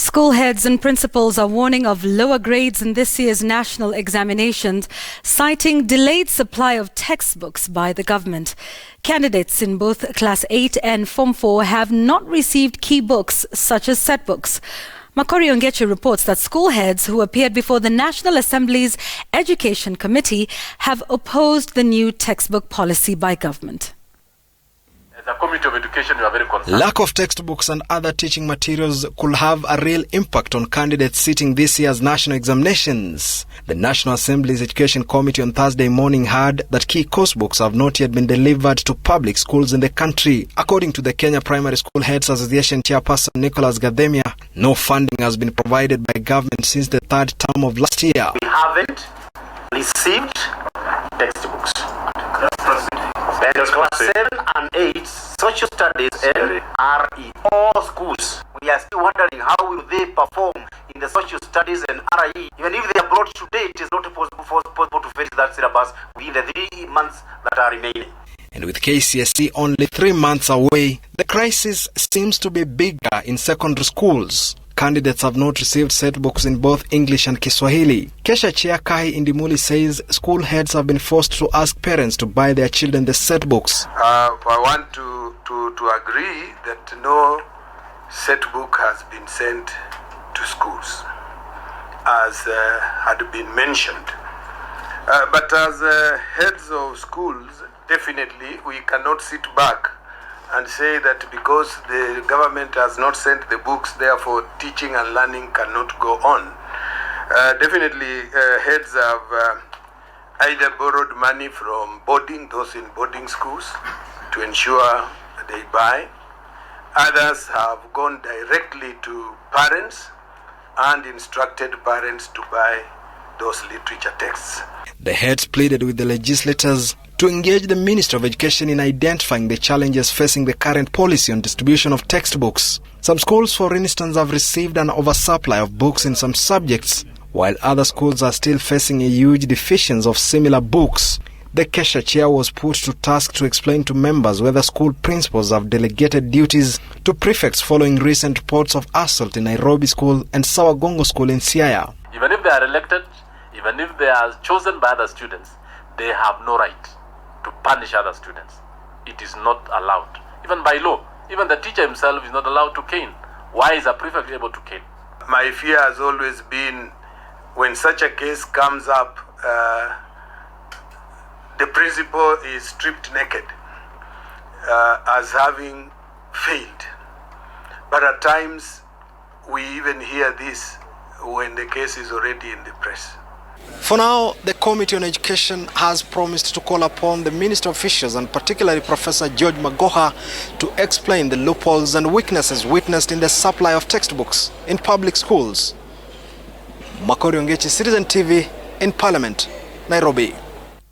School heads and principals are warning of lower grades in this year's national examinations, citing delayed supply of textbooks by the government. Candidates in both Class 8 and Form 4 have not received key books such as set books. Makori Ongechi reports that school heads who appeared before the National Assembly's Education Committee have opposed the new textbook policy by government. The Committee of Education, we are very concerned. Lack of textbooks and other teaching materials could have a real impact on candidates sitting this year's national examinations. The National Assembly's Education Committee on Thursday morning heard that key course books have not yet been delivered to public schools in the country. According to the Kenya Primary School Heads Association Chairperson Nicholous Gathemia, no funding has been provided by government since the third term of last year. We haven't received textbooks. Class 7 and 8, social studies and RE, all schools. We are still wondering how will they perform in the social studies and RE. Even if they are brought today, it is not possible to finish that syllabus within the 3 months that are remaining. And with KCSE only 3 months away, the crisis seems to be bigger in secondary schools. Candidates have not received set books in both English and Kiswahili. KEPSHA Chair Indimuli says school heads have been forced to ask parents to buy their children the set books. I want to agree that no set book has been sent to schools, as had been mentioned. But as heads of schools, definitely we cannot sit back and say that because the government has not sent the books, therefore teaching and learning cannot go on. Definitely heads have either borrowed money from those in boarding schools to ensure they buy. Others have gone directly to parents and instructed parents to buy those literature texts. The heads pleaded with the legislators to engage the Minister of Education in identifying the challenges facing the current policy on distribution of textbooks. Some schools, for instance, have received an oversupply of books in some subjects, while other schools are still facing a huge deficiency of similar books. The KEPSHA chair was put to task to explain to members whether school principals have delegated duties to prefects following recent reports of assault in Nairobi School and Sawagongo School in Siaya. Even if they are elected, even if they are chosen by other students, they have no right to punish other students. It is not allowed. Even by law, even the teacher himself is not allowed to cane. Why is a prefect able to cane? My fear has always been when such a case comes up, the principal is stripped naked as having failed. But at times, we even hear this when the case is already in the press. For now, the Committee on Education has promised to call upon the ministry officials and particularly Professor George Magoha to explain the loopholes and weaknesses witnessed in the supply of textbooks in public schools. Makori Ongechi, Citizen TV in Parliament, Nairobi.